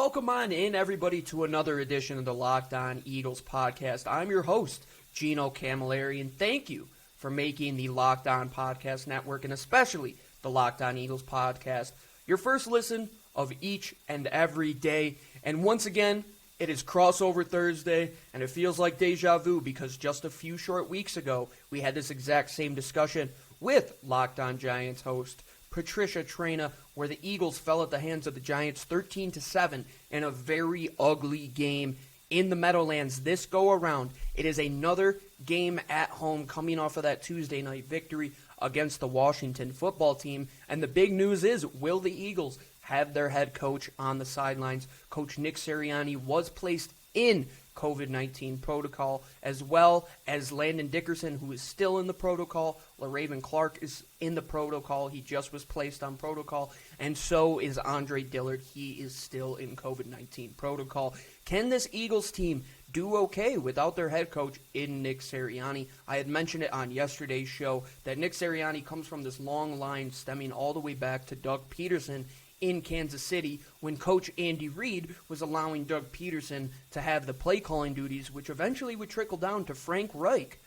Welcome on in, everybody, to another edition of the Locked On Eagles podcast. I'm your host, Gino Cammilleri, and thank you for making the Locked On Podcast Network, and especially the Locked On Eagles podcast, your first listen of each and every day. And once again, it is Crossover Thursday, and it feels like deja vu because just a few short weeks ago, we had this exact same discussion with Locked On Giants host Patricia Traina, where the Eagles fell at the hands of the Giants 13-7 in a very ugly game in the Meadowlands this go-around. It is another game at home coming off of that Tuesday night victory against the Washington football team. And the big news is, will the Eagles have their head coach on the sidelines? Coach Nick Sirianni was placed in COVID-19 protocol, as well as Landon Dickerson, who is still in the protocol. LaRaven Clark is in the protocol. He just was placed on protocol. And so is Andre Dillard. He is still in COVID-19 protocol. Can this Eagles team do okay without their head coach in Nick Sirianni? I had mentioned it on yesterday's show that Nick Sirianni comes from this long line stemming all the way back to Doug Peterson in Kansas City, when Coach Andy Reid was allowing Doug Peterson to have the play calling duties, which eventually would trickle down to Frank Reich,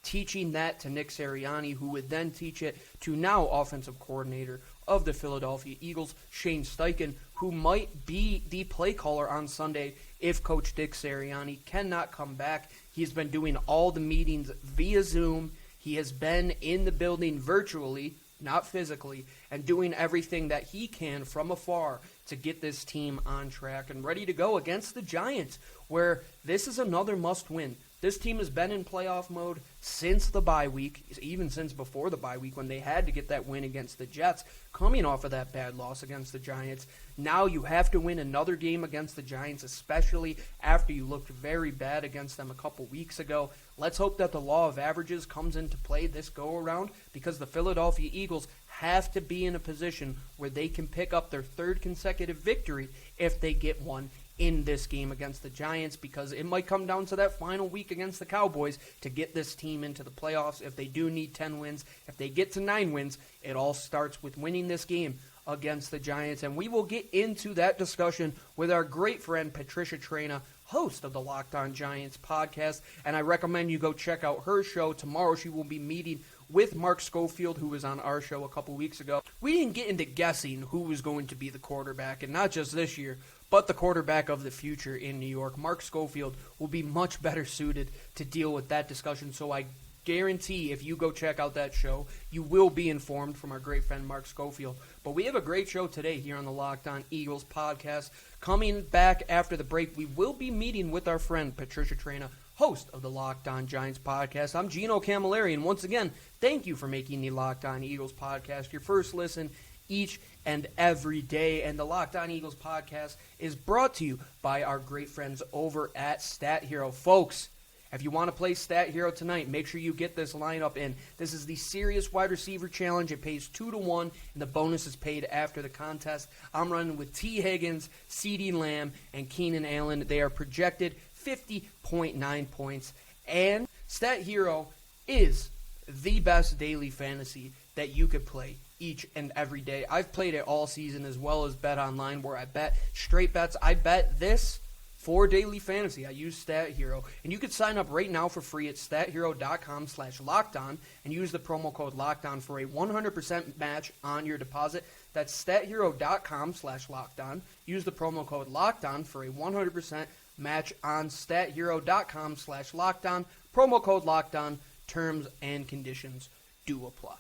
teaching that to Nick Sirianni, who would then teach it to now offensive coordinator of the Philadelphia Eagles, Shane Steichen, who might be the play caller on Sunday if Coach Nick Sirianni cannot come back. He's been doing all the meetings via Zoom. He has been in the building virtually, not physically, and doing everything that he can from afar to get this team on track and ready to go against the Giants, where this is another must-win. This team has been in playoff mode since the bye week, even since before the bye week when they had to get that win against the Jets, coming off of that bad loss against the Giants. Now you have to win another game against the Giants, especially after you looked very bad against them a couple weeks ago. Let's hope that the law of averages comes into play this go-around, because the Philadelphia Eagles have to be in a position where they can pick up their third consecutive victory if they get one in this game against the Giants, because it might come down to that final week against the Cowboys to get this team into the playoffs. If they do need 10 wins, if they get to 9 wins, it all starts with winning this game against the Giants. And we will get into that discussion with our great friend Patricia Traina, host of the Locked On Giants podcast, and I recommend you go check out her show. Tomorrow she will be meeting with Mark Schofield, who was on our show a couple weeks ago. We didn't get into guessing who was going to be the quarterback, and not just this year, but the quarterback of the future in New York. Mark Schofield will be much better suited to deal with that discussion, so I guarantee if you go check out that show, you will be informed from our great friend Mark Schofield. But we have a great show today here on the Locked On Eagles podcast. Coming back after the break, we will be meeting with our friend Patricia Traina, host of the Locked On Giants podcast. I'm Gino Cammilleri, and once again, thank you for making the Locked On Eagles podcast your first listen each and every day. And the Locked On Eagles podcast is brought to you by our great friends over at Stat Hero. Folks, if you want to play Stat Hero tonight, make sure you get this lineup in. This is the Serious Wide Receiver Challenge. It pays 2-1, and the bonus is paid after the contest. I'm running with T. Higgins, CeeDee Lamb, and Keenan Allen. They are projected 50.9 points. And Stat Hero is the best daily fantasy that you could play each and every day. I've played it all season, as well as Bet Online, where I bet straight bets. I bet this for daily fantasy. I use Stat Hero, and you can sign up right now for free at stathero.com/lockedon and use the promo code LOCKEDON for a 100% match on your deposit. That's stathero.com/lockedon. Use the promo code LOCKEDON for a 100% match on stathero.com/lockedon. Promo code LOCKEDON. Terms and conditions do apply.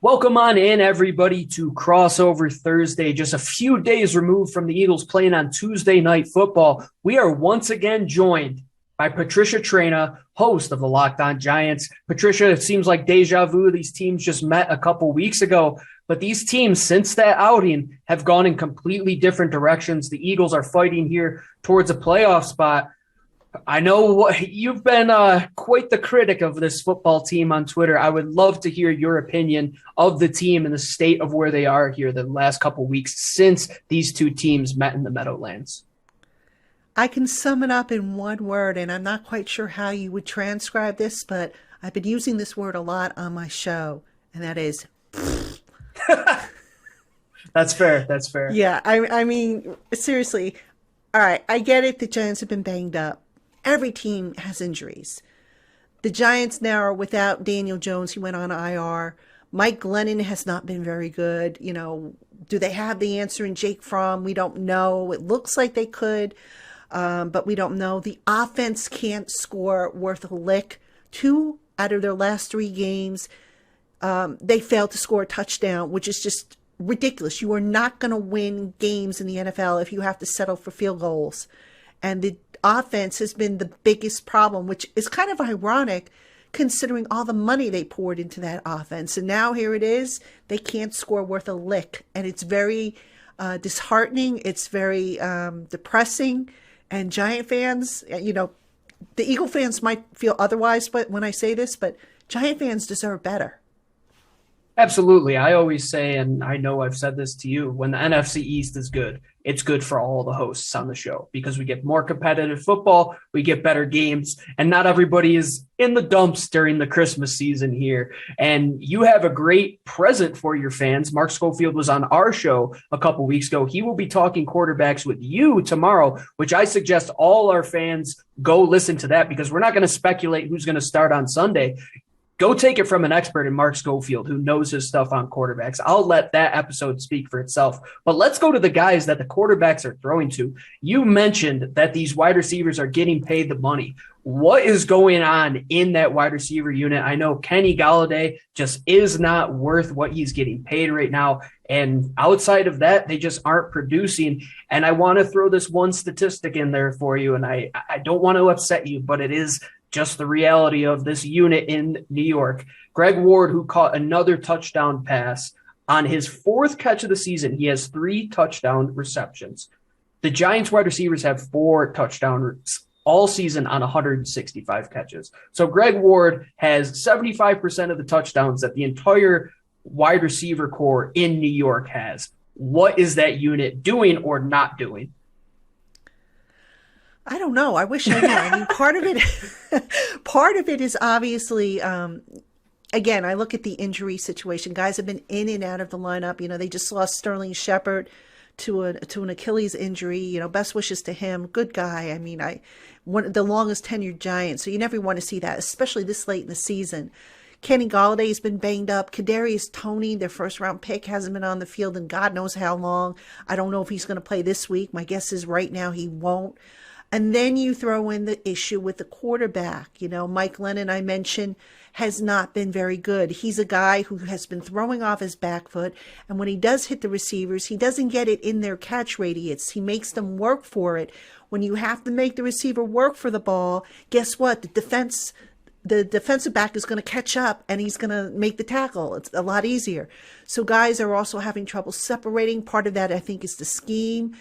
Welcome on in, everybody, to Crossover Thursday. Just a few days removed from the Eagles playing on Tuesday Night Football. We are once again joined by Patricia Traina, host of the Locked On Giants. Patricia, it seems like deja vu. These teams just met a couple weeks ago, but these teams, since that outing, have gone in completely different directions. The Eagles are fighting here towards a playoff spot. I know you've been quite the critic of this football team on Twitter. I would love to hear your opinion of the team and the state of where they are here the last couple weeks since these two teams met in the Meadowlands. I can sum it up in one word, and I'm not quite sure how you would transcribe this, but I've been using this word a lot on my show, and that is That's fair. That's fair. Yeah, I mean, seriously. All right, I get it. The Giants have been banged up. Every team has injuries. The Giants now are without Daniel Jones. He went on IR. Mike Glennon has not been very good. Do they have the answer in Jake Fromm? We don't know. It looks like they could, but we don't know. The offense can't score worth a lick. 2 out of their last 3 games, they failed to score a touchdown, which is just ridiculous. You are not going to win games in the NFL if you have to settle for field goals. And the offense has been the biggest problem, which is kind of ironic considering all the money they poured into that offense. And now here it is. They can't score worth a lick. And it's very disheartening. It's very depressing. And Giant fans, the Eagle fans might feel otherwise but when I say this, but Giant fans deserve better. Absolutely. I always say, and I know I've said this to you, when the NFC East is good, it's good for all the hosts on the show because we get more competitive football, we get better games, and not everybody is in the dumps during the Christmas season here. And you have a great present for your fans. Mark Schofield was on our show a couple weeks ago. He will be talking quarterbacks with you tomorrow, which I suggest all our fans go listen to that because we're not going to speculate who's going to start on Sunday. Go take it from an expert in Mark Schofield who knows his stuff on quarterbacks. I'll let that episode speak for itself. But let's go to the guys that the quarterbacks are throwing to. You mentioned that these wide receivers are getting paid the money. What is going on in that wide receiver unit? I know Kenny Golladay just is not worth what he's getting paid right now. And outside of that, they just aren't producing. And I want to throw this one statistic in there for you. And I don't want to upset you, but it is just the reality of this unit in New York. Greg Ward, who caught another touchdown pass on his 4th catch of the season, he has 3 touchdown receptions. The Giants wide receivers have 4 touchdowns all season on 165 catches. So Greg Ward has 75% of the touchdowns that the entire wide receiver core in New York has. What is that unit doing or not doing? I don't know. I wish I knew. I mean, part of it is obviously, again, I look at the injury situation. Guys have been in and out of the lineup. They just lost Sterling Shepard to an Achilles injury. Best wishes to him. Good guy. I mean, the longest tenured Giant. So you never want to see that, especially this late in the season. Kenny Golladay has been banged up. Kadarius Toney, their first-round pick, hasn't been on the field in God knows how long. I don't know if he's going to play this week. My guess is right now he won't. And then you throw in the issue with the quarterback. Mike Glennon, I mentioned, has not been very good. He's a guy who has been throwing off his back foot. And when he does hit the receivers, he doesn't get it in their catch radius. He makes them work for it. When you have to make the receiver work for the ball, guess what? The defensive back is going to catch up and he's going to make the tackle. It's a lot easier. So guys are also having trouble separating. Part of that, I think, is the scheme.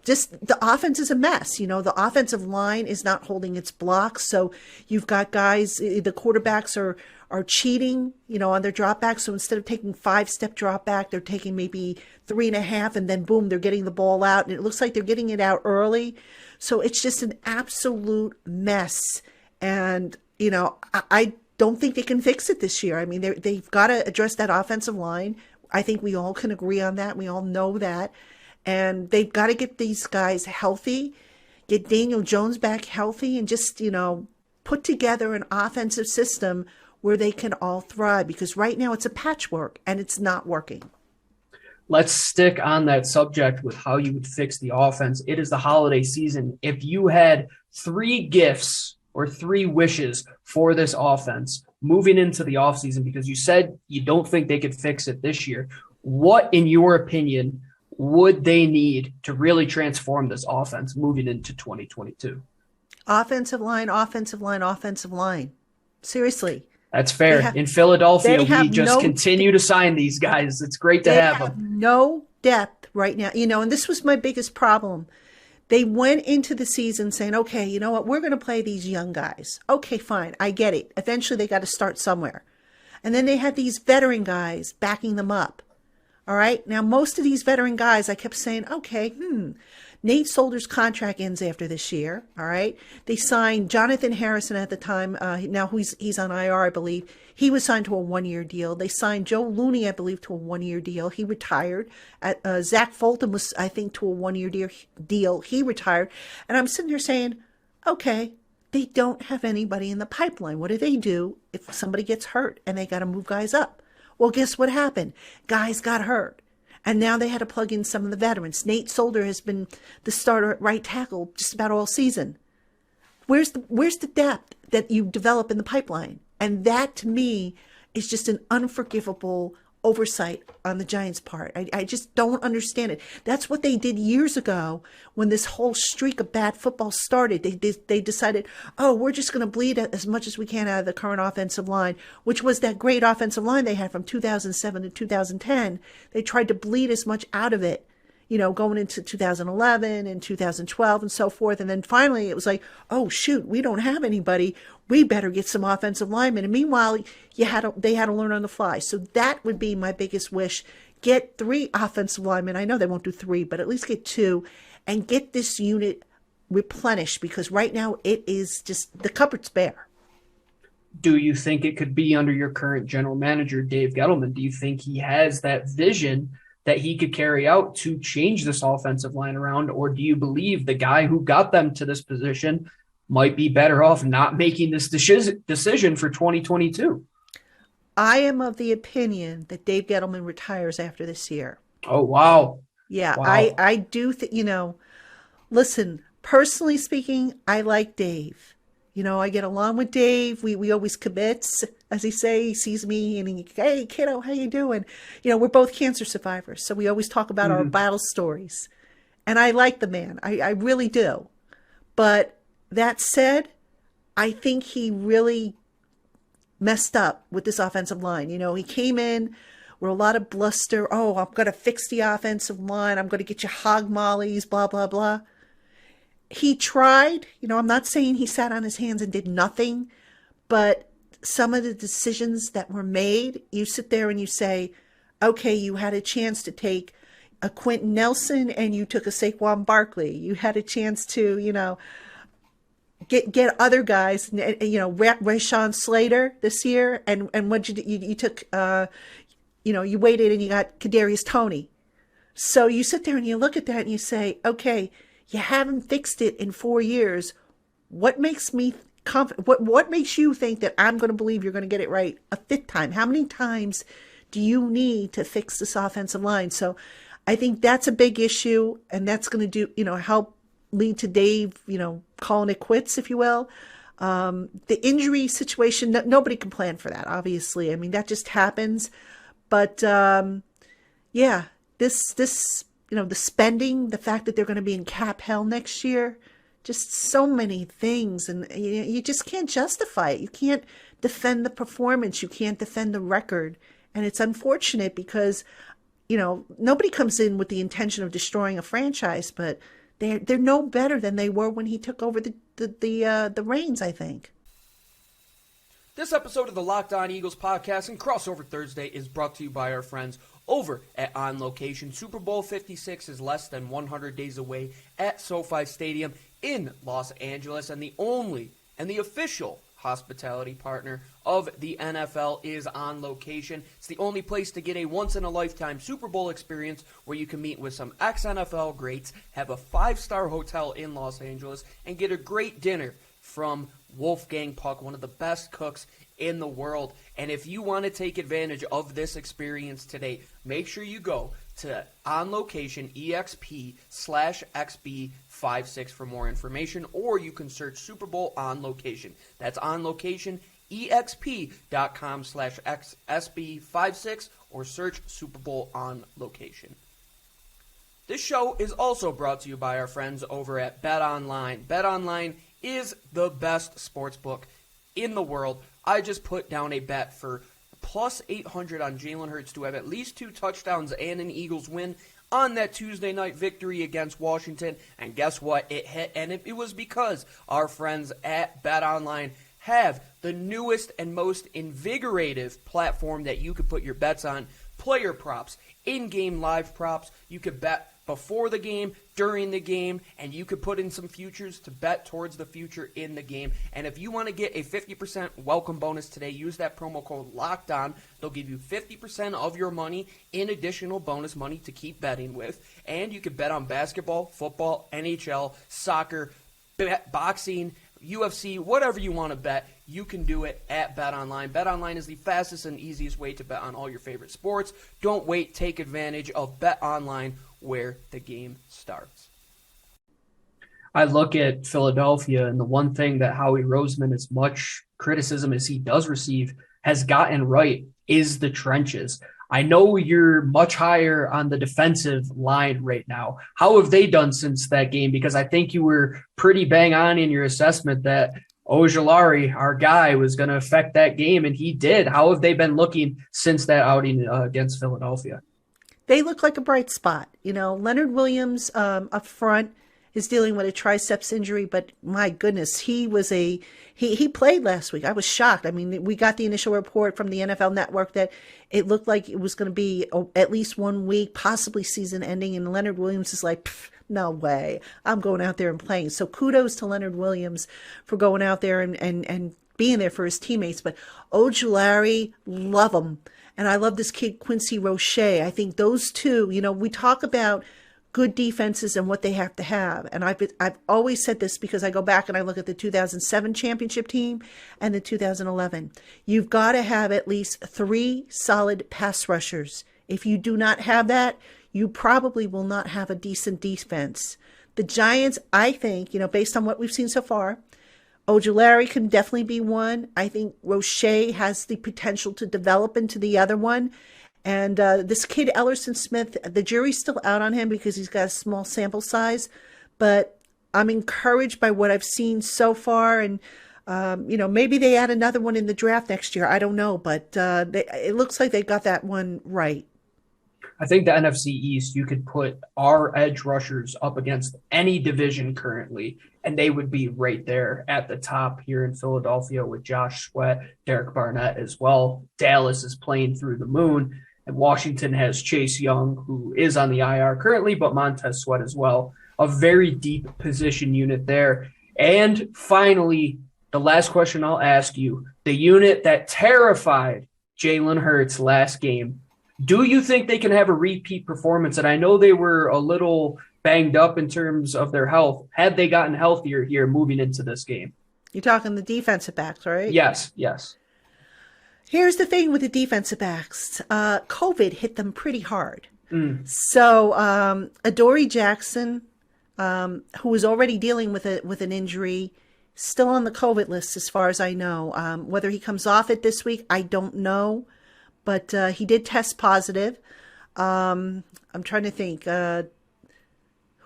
Just the offense is a mess. The offensive line is not holding its blocks. So you've got guys, the quarterbacks are cheating, on their drop back. So instead of taking 5-step drop back, they're taking maybe 3.5 and then boom, they're getting the ball out. And it looks like they're getting it out early. So it's just an absolute mess. And, I don't think they can fix it this year. I mean, they've got to address that offensive line. I think we all can agree on that. We all know that. And they've got to get these guys healthy, get Daniel Jones back healthy, and just, put together an offensive system where they can all thrive. Because right now it's a patchwork and it's not working. Let's stick on that subject with how you would fix the offense. It is the holiday season. If you had 3 gifts or 3 wishes for this offense moving into the offseason, because you said you don't think they could fix it this year, what, in your opinion, would they need to really transform this offense moving into 2022? Offensive line, offensive line, offensive line. Seriously. That's fair. In Philadelphia, we just continue to sign these guys. It's great to have them. No depth right now. And this was my biggest problem. They went into the season saying, okay, you know what? We're going to play these young guys. Okay, fine. I get it. Eventually, they got to start somewhere. And then they had these veteran guys backing them up. All right. Now, most of these veteran guys, I kept saying, okay, Nate Solder's contract ends after this year. All right. They signed Jonathan Harrison at the time. Now he's on IR, I believe. He was signed to a 1-year deal. They signed Joe Looney, I believe, to a 1-year deal. He retired. Zach Fulton was, I think, to a 1-year deal. He retired. And I'm sitting here saying, okay, they don't have anybody in the pipeline. What do if somebody gets hurt and they got to move guys up? Well, guess what happened? Guys got hurt. And now they had to plug in some of the veterans. Nate Solder has been the starter at right tackle just about all season. Where's the depth that you develop in the pipeline? And that, to me, is just an unforgivable oversight on the Giants' part. I just don't understand it. That's what they did years ago when this whole streak of bad football started. They decided, oh, we're just going to bleed as much as we can out of the current offensive line, which was that great offensive line they had from 2007 to 2010. They tried to bleed as much out of it, going into 2011 and 2012 and so forth. And then finally it was like, oh, shoot, we don't have anybody. We better get some offensive linemen. And meanwhile, they had to learn on the fly. So that would be my biggest wish. Get 3 offensive linemen. I know they won't do 3, but at least get 2 and get this unit replenished, because right now it is just, the cupboard's bare. Do you think it could be under your current general manager, Dave Gettleman? Do you think he has that vision that he could carry out to change this offensive line around? Or do you believe the guy who got them to this position might be better off not making this decision for 2022? I am of the opinion that Dave Gettleman retires after this year. Oh, wow. Yeah, wow. I do think, listen, personally speaking, I like Dave. I get along with Dave. We always commits, as he sees me and he, hey, kiddo, how you doing? We're both cancer survivors, so we always talk about our battle stories. And I like the man. I really do. But that said, I think he really messed up with this offensive line. He came in with a lot of bluster. Oh, I'm going to fix the offensive line. I'm going to get you hog mollies, blah, blah, blah. He tried. I'm not saying he sat on his hands and did nothing, but some of the decisions that were made, you sit there and you say, okay, you had a chance to take a Quentin Nelson and you took a Saquon Barkley. You had a chance to, get other guys, Rashawn Slater this year, and what you took, you waited and you got Kadarius Toney. So you sit there and you look at that and you say, okay, you haven't fixed it in 4 years. What makes me confident? What makes you think that I'm going to believe you're going to get it right a 5th time? How many times do you need to fix this offensive line? So I think that's a big issue, and that's going to help lead to Dave, calling it quits, if you will. The injury situation, nobody can plan for that, obviously. I mean, that just happens. But this the spending, the fact that they're going to be in cap hell next year, just so many things. And you just can't justify it. You can't defend the performance. You can't defend the record. And it's unfortunate because, nobody comes in with the intention of destroying a franchise, but they're no better than they were when he took over the reins, I think. This episode of the Locked On Eagles podcast and Crossover Thursday is brought to you by our friends over at On Location. Super Bowl 56 is less than 100 days away at SoFi Stadium in Los Angeles, and the only and the official hospitality partner of the NFL is On Location. It's the only place to get a once-in-a-lifetime Super Bowl experience where you can meet with some ex-NFL greats, have a 5-star hotel in Los Angeles, and get a great dinner from Wolfgang Puck, one of the best cooks in the world. And if you want to take advantage of this experience today, make sure you go to onlocation.exp/xb56 for more information, or you can search Super Bowl On Location. That's On Location, exp.com/xsb56, or search Super Bowl On Location. This show is also brought to you by our friends over at BetOnline. BetOnline is the best sports book in the world. I just put down a bet for plus 800 on Jalen Hurts to have at least 2 touchdowns and an Eagles win on that Tuesday night victory against Washington. And guess what? It hit, and it was because our friends at BetOnline have the newest and most invigorative platform that you could put your bets on. Player props, in-game live props. You could bet before the game, during the game, and you could put in some futures to bet towards the future in the game. And if you want to get a 50% welcome bonus today, use that promo code LOCKEDON. They'll give you 50% of your money in additional bonus money to keep betting with. And you can bet on basketball, football, NHL, soccer, boxing, UFC, whatever you want to bet, you can do it at BetOnline. BetOnline is the fastest and easiest way to bet on all your favorite sports. Don't wait. Take advantage of BetOnline, where the game starts. I look at Philadelphia, and the one thing that Howie Roseman, as much criticism as he does receive, has gotten right is the trenches. I know you're much higher on the defensive line right now. How have they done since that game? Because I think you were pretty bang on in your assessment that Ojulari, our guy, was going to affect that game, and he did. How have they been looking since that outing against Philadelphia? They look like a bright spot. Leonard Williams up front is dealing with a triceps injury, but my goodness, he played last week. I was shocked. I mean, we got the initial report from the NFL Network that it looked like it was going to be at least 1 week, possibly season ending, and Leonard Williams is like, no way, I'm going out there and playing. So kudos to Leonard Williams for going out there and being there for his teammates. But Ojulari, love him. And I love this kid, Quincy Roche. I think those two, we talk about good defenses and what they have to have. And I've always said this because I go back and I look at the 2007 championship team and the 2011. You've got to have at least 3 solid pass rushers. If you do not have that, you probably will not have a decent defense. The Giants, I think, based on what we've seen so far, Ojulari can definitely be one. I think Roche has the potential to develop into the other one. And this kid, Ellerson Smith, the jury's still out on him because he's got a small sample size. But I'm encouraged by what I've seen so far. And, maybe they add another one in the draft next year. I don't know. But it looks like they got that one right. I think the NFC East, you could put our edge rushers up against any division currently, and they would be right there at the top here in Philadelphia with Josh Sweat, Derek Barnett as well. Dallas is playing through the moon, and Washington has Chase Young, who is on the IR currently, but Montez Sweat as well. A very deep position unit there. And finally, the last question I'll ask you, the unit that terrified Jalen Hurts last game, do you think they can have a repeat performance? And I know they were a little banged up in terms of their health. Had they gotten healthier here moving into this game? You're talking the defensive backs, right? Yes. Here's the thing with the defensive backs. COVID hit them pretty hard. So Adoree Jackson, who was already dealing with an injury, still on the COVID list as far as I know. Whether he comes off it this week, I don't know. But he did test positive. I'm trying to think.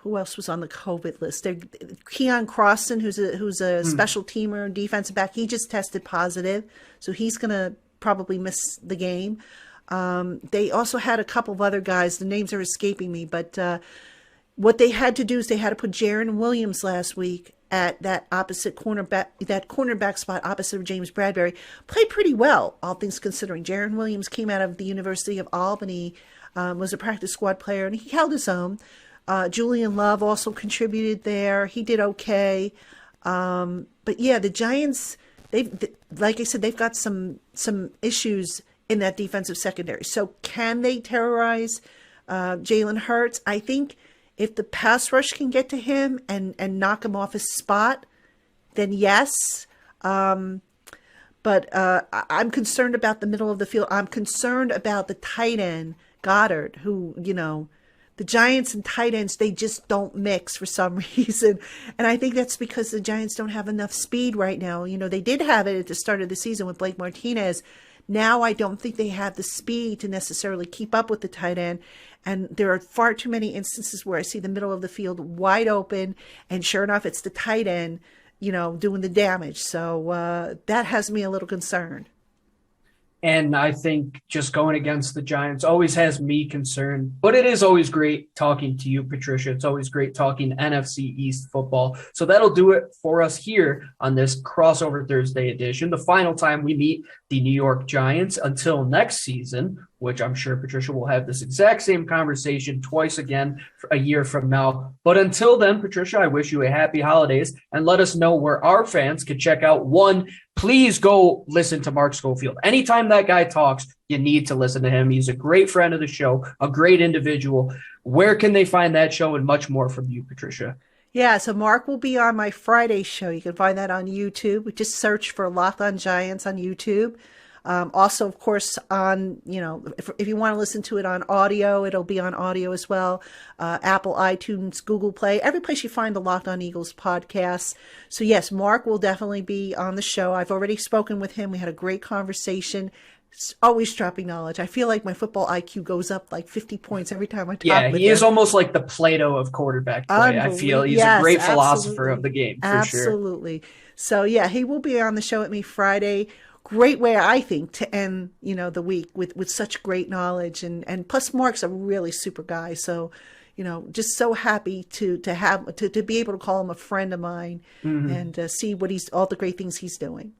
Who else was on the COVID list? Keon Crossan, who's a special teamer, defensive back. He just tested positive, so he's going to probably miss the game. They also had a couple of other guys. The names are escaping me, but what they had to do is they had to put Jaron Williams last week at that opposite cornerback spot opposite of James Bradbury. Played pretty well, all things considering. Jaron Williams came out of the University of Albany, was a practice squad player, and he held his own. Julian Love also contributed there. He did okay. But yeah, the Giants, like I said, they've got some issues in that defensive secondary. So can they terrorize Jalen Hurts? I think if the pass rush can get to him and knock him off his spot, then yes. But I'm concerned about the middle of the field. I'm concerned about the tight end, Goddard, who, the Giants and tight ends, they just don't mix for some reason. And I think that's because the Giants don't have enough speed right now. They did have it at the start of the season with Blake Martinez. Now I don't think they have the speed to necessarily keep up with the tight end. And there are far too many instances where I see the middle of the field wide open, and sure enough, it's the tight end, doing the damage. So that has me a little concerned. And I think just going against the Giants always has me concerned. But it is always great talking to you, Patricia. It's always great talking NFC East football. So that'll do it for us here on this Crossover Thursday edition. The final time we meet the New York Giants until next season, which I'm sure Patricia will have this exact same conversation twice again a year from now. But until then, Patricia, I wish you a happy holidays, and let us know where our fans could check out. One, please go listen to Mark Schofield. Anytime that guy talks, you need to listen to him. He's a great friend of the show, a great individual. Where can they find that show and much more from you, Patricia? Yeah, so Mark will be on my Friday show. You can find that on YouTube. Just search for Locked On Giants on YouTube. Also, of course, on, if you want to listen to it on audio, it'll be on audio as well. Apple, iTunes, Google Play, every place you find the Locked On Eagles podcast. So yes, Mark will definitely be on the show. I've already spoken with him. We had a great conversation. Always dropping knowledge. I feel like my football IQ goes up like 50 points every time I talk with him. Yeah, he is almost like the Plato of quarterback play. I feel he's a great philosopher of the game, for sure. Absolutely. So yeah, he will be on the show with me Friday. Great way, I think, to end, the week with such great knowledge. And plus Mark's a really super guy. So, just so happy to be able to call him a friend of mine and see all the great things he's doing.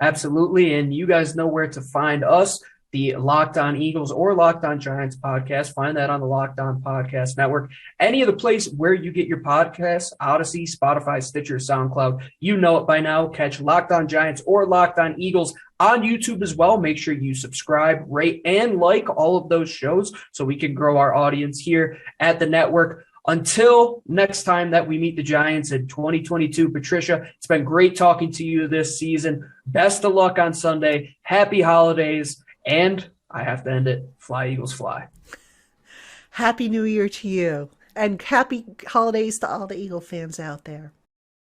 Absolutely. And you guys know where to find us, the Locked On Eagles or Locked On Giants podcast. Find that on the Locked On Podcast Network. Any of the place where you get your podcasts, Odyssey, Spotify, Stitcher, SoundCloud, you know it by now. Catch Locked On Giants or Locked On Eagles on YouTube as well. Make sure you subscribe, rate, and like all of those shows so we can grow our audience here at the network. Until next time that we meet the Giants in 2022, Patricia, it's been great talking to you this season. Best of luck on Sunday. Happy holidays. And I have to end it. Fly, Eagles, fly. Happy New Year to you. And happy holidays to all the Eagle fans out there.